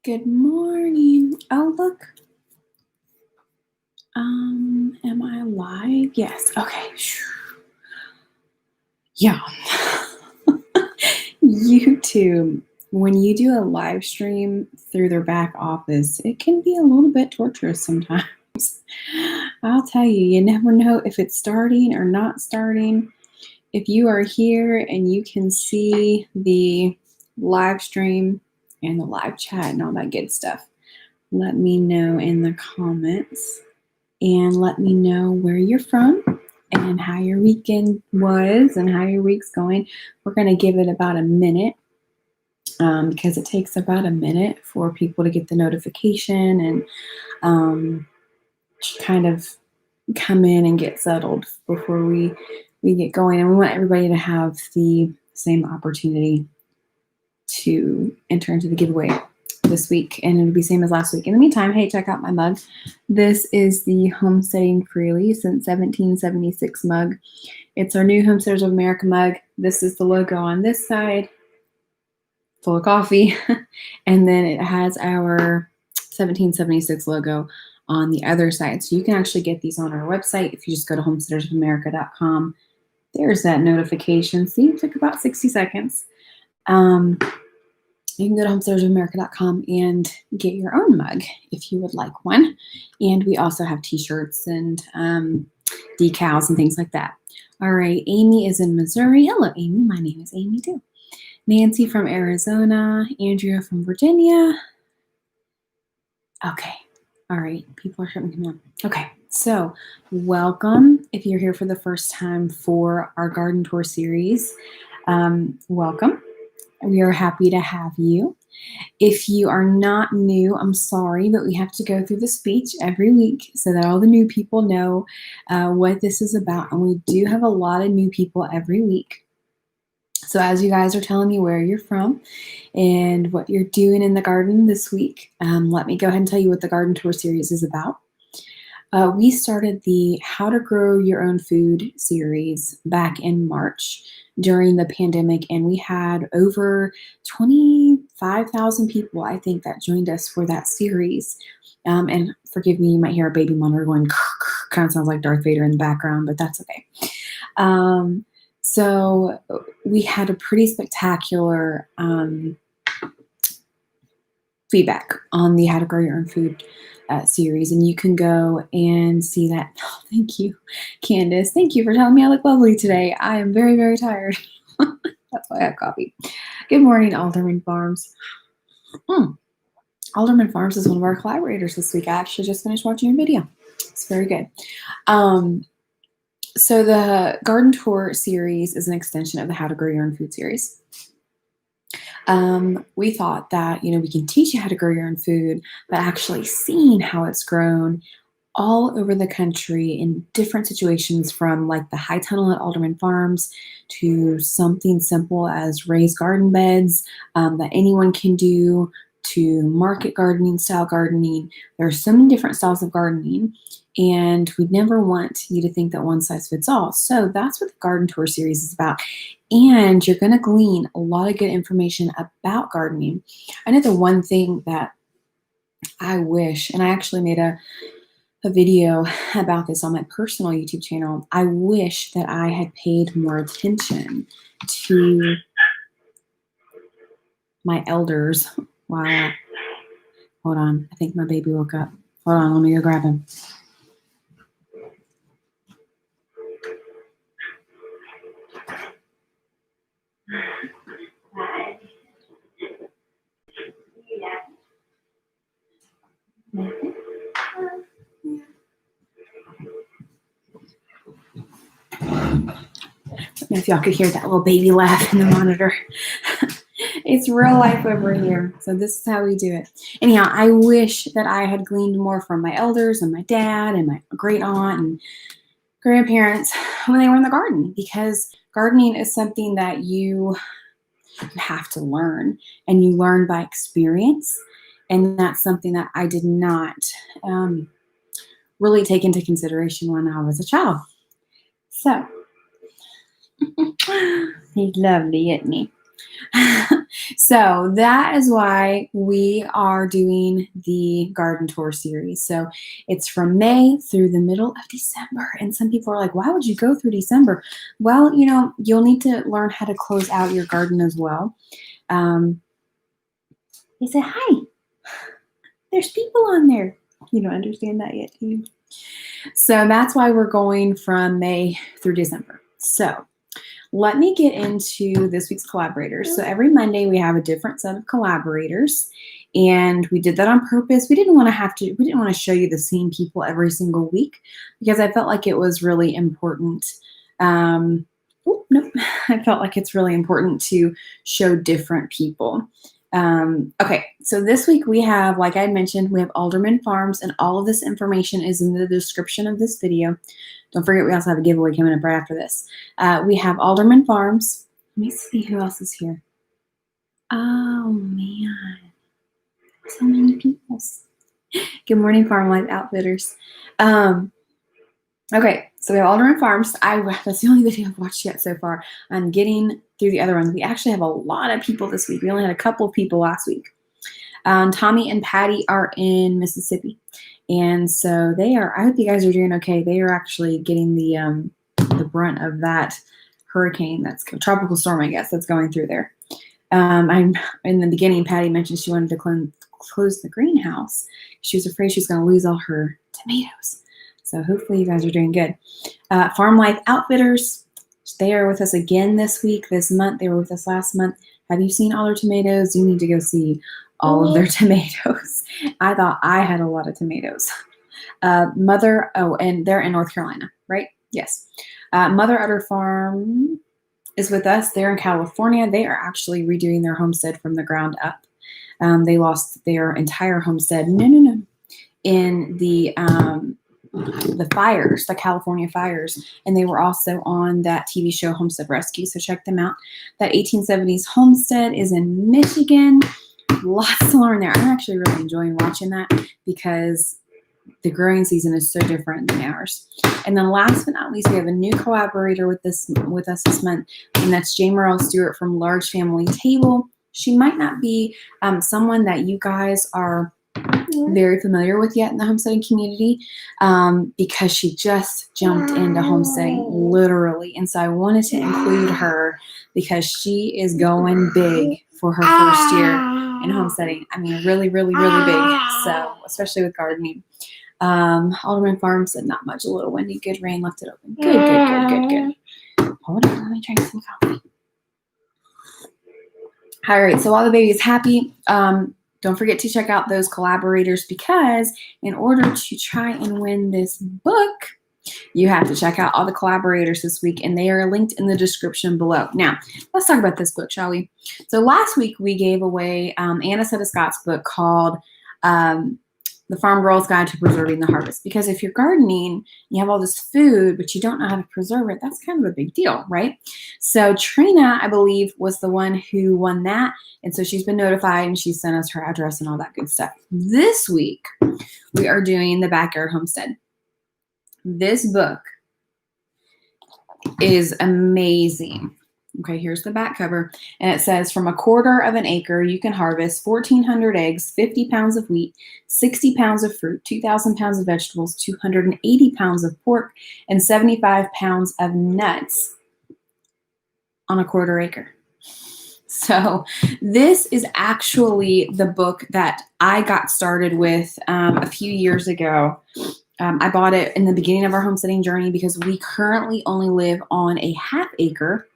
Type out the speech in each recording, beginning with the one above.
Good morning. Oh, look. Am I live? Yes. Okay. Yeah. YouTube, when you do a live stream through their back office, it can be a little bit torturous sometimes. I'll tell you, you never know if it's starting or not starting. If you are here and you can see the live stream and the live chat and all that good stuff, let me know in the comments and let me know where you're from and how your weekend was and how your week's going. We're going to give it about a minute because it takes about a minute for people to get the notification and kind of come in and get settled before we get going. And we want everybody to have the same opportunity to enter into the giveaway this week, and it'll be same as last week. In the meantime, hey, check out my mug. This is the Homesteading Freely since 1776 mug. It's our new Homesteaders of America mug. This is the logo on this side, full of coffee, and then it has our 1776 logo on the other side. So you can actually get these on our website if you just go to homesteadersofamerica.com. There's that notification. See, it took about 60 seconds. You can go to homesteadersofamerica.com and get your own mug if you would like one. And we also have t-shirts and decals and things like that. All right, Amy is in Missouri. Hello, Amy. My name is Amy too. Nancy from Arizona. Andrea from Virginia. Okay. All right. People are starting to come on. Okay. So welcome. If you're here for the first time for our garden tour series, welcome. We are happy to have you. If you are not new, I'm sorry, but we have to go through the speech every week so that all the new people know what this is about. And we do have a lot of new people every week. So as you guys are telling me where you're from and what you're doing in the garden this week, let me go ahead and tell you what the garden tour series is about. We started the How to Grow Your Own Food series back in March during the pandemic, and we had over 25,000 people, I think, that joined us for that series. And forgive me, you might hear a baby monitor going, kind of sounds like Darth Vader in the background, but that's okay. So we had a pretty spectacular feedback on the How to Grow Your Own Food series, and you can go and see that. Oh, thank you, Candace. Thank you for telling me I look lovely today. I am very, very tired. That's why I have coffee. Good morning, Alderman Farms. Alderman Farms is one of our collaborators this week. I actually just finished watching your video. It's very good. So the garden tour series is an extension of the How to Grow Your Own Food series. We thought that, we can teach you how to grow your own food, but actually seeing how it's grown all over the country in different situations, from like the high tunnel at Alderman Farms to something simple as raised garden beds that anyone can do, to market gardening, style gardening. There are so many different styles of gardening, and we never want you to think that one size fits all. So that's what the garden tour series is about. And you're going to glean a lot of good information about gardening. I know the one thing that I wish, and I actually made a video about this on my personal YouTube channel, I wish that I had paid more attention to my elders. Wow. Hold on. I think my baby woke up. Hold on. Let me go grab him. If y'all could hear that little baby laugh in the monitor. It's real life over here. So this is how we do it. Anyhow, I wish that I had gleaned more from my elders and my dad and my great aunt and grandparents when they were in the garden, because gardening is something that you have to learn, and you learn by experience. And that's something that I did not really take into consideration when I was a child. So, he's lovely, isn't he? So that is why we are doing the garden tour series. So it's from May through the middle of December. And some people are like, why would you go through December? Well, you'll need to learn how to close out your garden as well. They said, hi, there's people on there. You don't understand that yet, do you? So that's why we're going from May through December. So let me get into this week's collaborators. So every Monday we have a different set of collaborators, and we did that on purpose. We didn't want to show you the same people every single week because I felt like it was really important. I felt like it's really important to show different people. Okay, so this week we have, like I mentioned, we have Alderman Farms, and all of this information is in the description of this video. Don't forget, we also have a giveaway coming up right after this. We have Alderman Farms. Let me see who else is here. Oh, man. So many people. Good morning, Farm Life Outfitters. Okay, so we have Alderman Farms. That's the only video I've watched yet so far. I'm getting through the other ones. We actually have a lot of people this week. We only had a couple of people last week. Tommy and Patty are in Mississippi. And so I hope you guys are doing okay. They are actually getting the brunt of that hurricane, that's tropical storm, I guess, that's going through there. In the beginning, Patty mentioned she wanted to close the greenhouse. She was afraid she was going to lose all her tomatoes. So hopefully you guys are doing good. Farm Life Outfitters, they are with us again this month. They were with us last month. Have you seen all their tomatoes? You need to go see all of their tomatoes. I thought I had a lot of tomatoes. And they're in North Carolina, right? Yes. Mother Udder Farm is with us. They're in California. They are actually redoing their homestead from the ground up. They lost their entire homestead. No. In the fires, the California fires, and they were also on that TV show Homestead Rescue, so check them out. That 1870s homestead is in Michigan. Lots to learn there. I'm actually really enjoying watching that because the growing season is so different than ours. And then last but not least, we have a new collaborator with us this month, and that's Jamerrill Stewart from Large Family Table. She might not be someone that you guys are very familiar with yet in the homesteading community because she just jumped into homesteading literally. And so I wanted to include her because she is going big for her first year in homesteading. I mean, really, really, really big. So especially with gardening. Alderman Farms said not much, a little windy, good rain, left it open. Good. Hold on, let me drink some coffee. All right, so while the baby is happy, don't forget to check out those collaborators because in order to try and win this book, you have to check out all the collaborators this week, and they are linked in the description below. Now, let's talk about this book, shall we? So last week we gave away Anna Scott's book called The Farm Girl's Guide to Preserving the Harvest. Because if you're gardening, you have all this food, but you don't know how to preserve it, that's kind of a big deal, right? So Trina, I believe, was the one who won that. And so she's been notified and she sent us her address and all that good stuff. This week, we are doing the Backyard Homestead. This book is amazing. Okay, here's the back cover. And it says, from 1/4 of an acre, you can harvest 1,400 eggs, 50 pounds of wheat, 60 pounds of fruit, 2,000 pounds of vegetables, 280 pounds of pork, and 75 pounds of nuts on 1/4 acre. So this is actually the book that I got started with a few years ago. I bought it in the beginning of our homesteading journey because we currently only live on a 1/2 acre.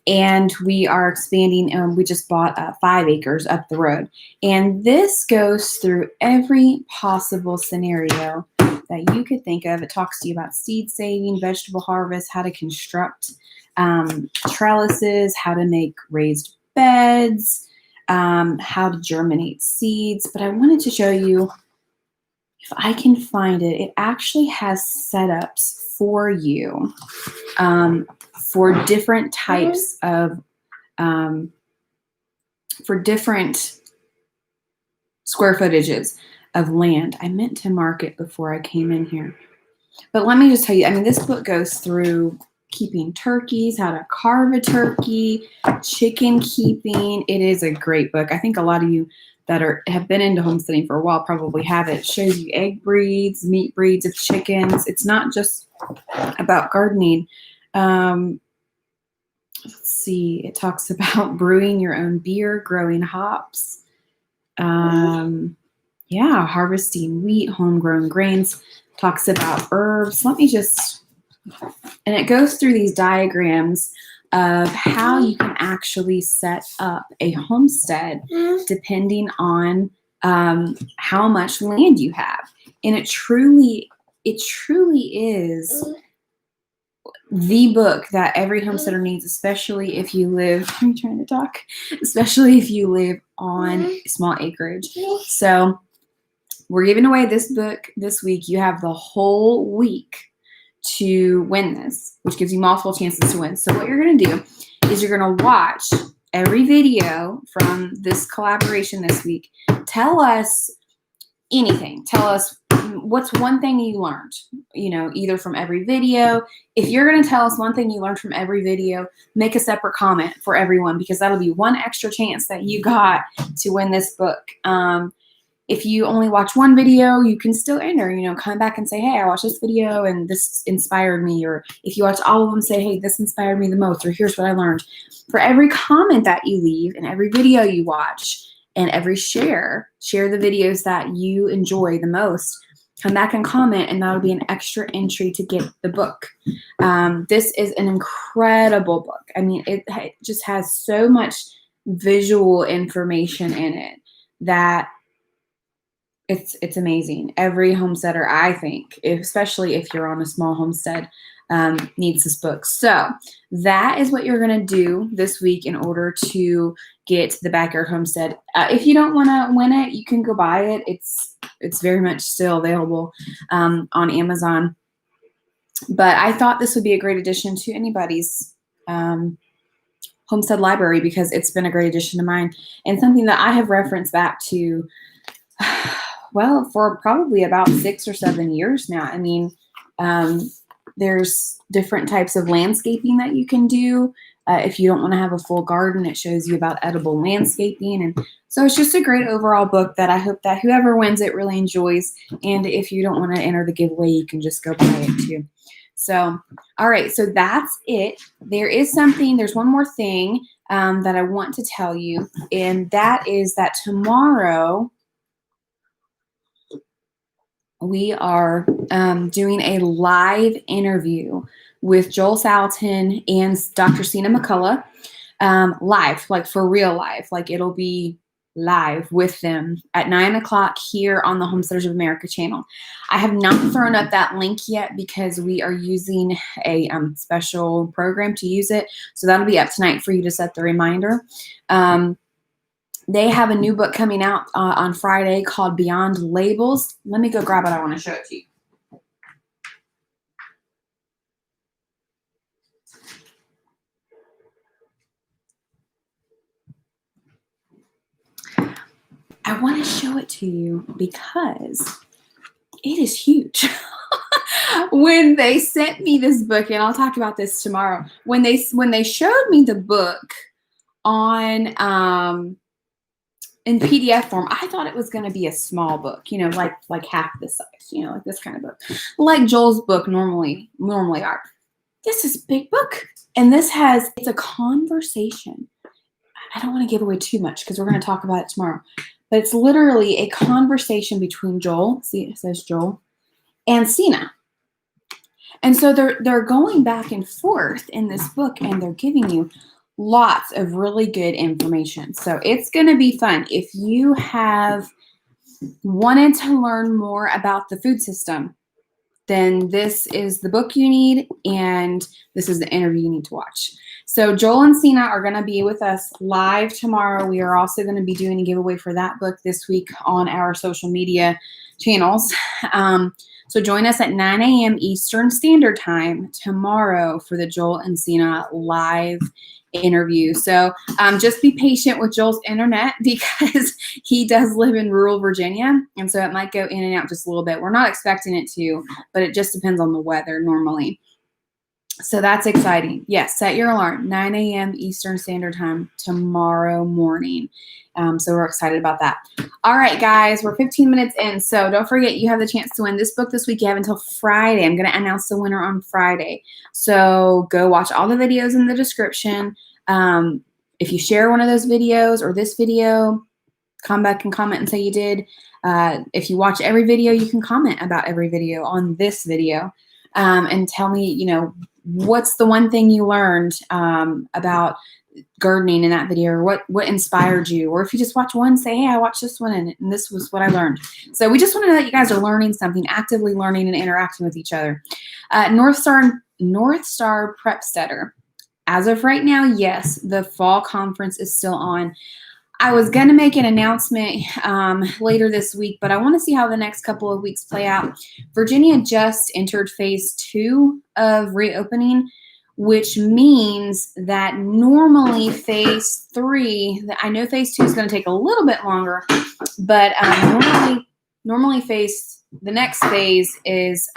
And we are expanding, and we just bought 5 acres up the road. And this goes through every possible scenario that you could think of. It talks to you about seed saving, vegetable harvest, how to construct trellises, how to make raised beds, how to germinate seeds. But I wanted to show you, if I can find it, it actually has setups for you for different types of, for different square footages of land. I meant to mark it before I came in here. But let me just tell you, I mean, this book goes through keeping turkeys, how to carve a turkey, chicken keeping. It is a great book. I think a lot of you that have been into homesteading for a while probably have it. It shows you egg breeds, meat breeds of chickens. It's not just about gardening. Let's see. It talks about brewing your own beer, growing hops. Yeah, harvesting wheat, homegrown grains. Talks about herbs. Let me just, and it goes through these diagrams of how you can actually set up a homestead depending on how much land you have. And it truly is the book that every homesteader needs, especially if you live, I'm trying to talk, especially if you live on small acreage. So we're giving away this book this week. You have the whole week to win this, which gives you multiple chances to win. So what you're going to do is you're going to watch every video from this collaboration this week. Tell us anything. Tell us what's one thing you learned, either from every video. If you're going to tell us one thing you learned from every video, make a separate comment for everyone, because that'll be one extra chance that you got to win this book. If you only watch one video, you can still enter, come back and say, hey, I watched this video and this inspired me. Or if you watch all of them, say, hey, this inspired me the most, or here's what I learned. For every comment that you leave and every video you watch and every share the videos that you enjoy the most, come back and comment, and that'll be an extra entry to get the book. This is an incredible book. I mean, it just has so much visual information in it that it's amazing. Every homesteader, I think, especially if you're on a small homestead, needs this book. So that is what you're going to do this week in order to get the Backyard Homestead. If you don't want to win it, you can go buy it. It's very much still available on Amazon. But I thought this would be a great addition to anybody's homestead library, because it's been a great addition to mine, and something that I have referenced back to well, for probably about 6 or 7 years now. I mean, there's different types of landscaping that you can do. If you don't want to have a full garden, it shows you about edible landscaping. And so it's just a great overall book that I hope that whoever wins it really enjoys. And if you don't want to enter the giveaway, you can just go buy it too. So, all right, so that's it. There's one more thing that I want to tell you, and that is that tomorrow we are doing a live interview with Joel Salatin and Dr. Sina McCullough, live, like for real live. Like it'll be live with them at 9 o'clock here on the Homesteaders of America channel. I have not thrown up that link yet because we are using a special program to use it. So that'll be up tonight for you to set the reminder. They have a new book coming out on Friday called Beyond Labels. Let me go grab it. I want to show it to you. I want to show it to you because it is huge. When they sent me this book, and I'll talk about this tomorrow, when they showed me the book on in PDF form, I thought it was going to be a small book, like half this size, like this kind of book, like Joel's book normally are. This is a big book, and it's a conversation. I don't want to give away too much because we're going to talk about it tomorrow, but it's literally a conversation between Joel, see it says Joel, and Sina. And so they're going back and forth in this book, and they're giving you lots of really good information. So it's going to be fun. If you have wanted to learn more about the food system, then this is the book you need, and this is the interview you need to watch. So Joel and Sina are going to be with us live tomorrow. We are also going to be doing a giveaway for that book this week on our social media channels. So join us at 9 a.m. Eastern Standard Time tomorrow for the Joel and Sina live interview. So just be patient with Joel's internet because he does live in rural Virginia, and so it might go in and out just a little bit. We're not expecting it to, but it just depends on the weather normally. So that's exciting. Yes, set your alarm, 9 a.m. Eastern Standard Time tomorrow morning. So we're excited about that. All right, guys, we're 15 minutes in. So don't forget, you have the chance to win this book this week. You have until Friday. I'm going to announce the winner on Friday. So go watch all the videos in the description. If you share one of those videos or this video, come back and comment and say you did. If you watch every video, you can comment about every video on this video and tell me, you know, what's the one thing you learned about gardening in that video, or what inspired you, or if you just watch one, say, hey, I watched this one and this was what I learned. So we just want to know that you guys are learning something, actively learning and interacting with each other. North Star Prepsteader. As of right now, yes, the fall conference is still on. I was going to make an announcement later this week, but I want to see how the next couple of weeks play out. Virginia just entered phase 2 of reopening, which means that normally phase 3, I know phase 2 is going to take a little bit longer, but normally the next phase is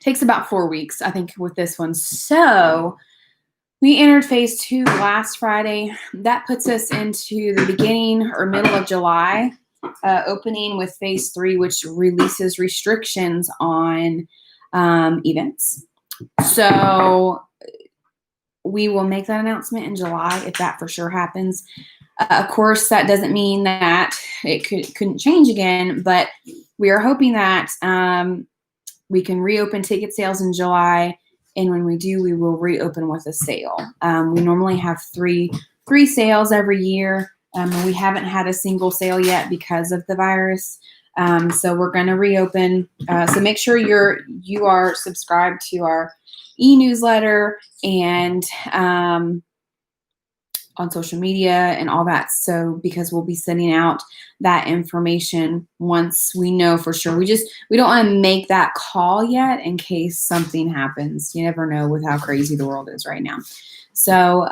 takes about 4 weeks, I think, with this one. So we entered phase 2 last Friday. That puts us into the beginning or middle of July, opening with phase 3, which releases restrictions on events. So we will make that announcement in July if that for sure happens. Of course, that doesn't mean that it couldn't change again, but we are hoping that we can reopen ticket sales in July. And when we do, we will reopen with a sale. We normally have three sales every year. We haven't had a single sale yet because of the virus. So we're going to reopen. So make sure you are subscribed to our e-newsletter and on social media and all that. So because we'll be sending out that information once we know for sure. We don't want to make that call yet in case something happens. You never know with how crazy the world is right now. So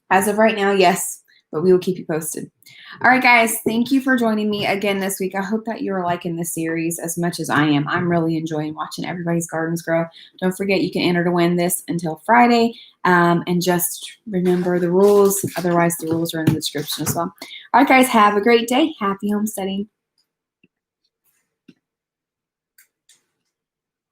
as of right now, yes, but we will keep you posted. All right, guys, thank you for joining me again this week. I hope that you're liking this series as much as I am. I'm really enjoying watching everybody's gardens grow. Don't forget, you can enter to win this until Friday. And just remember the rules. Otherwise, the rules are in the description as well. All right, guys, have a great day. Happy homesteading.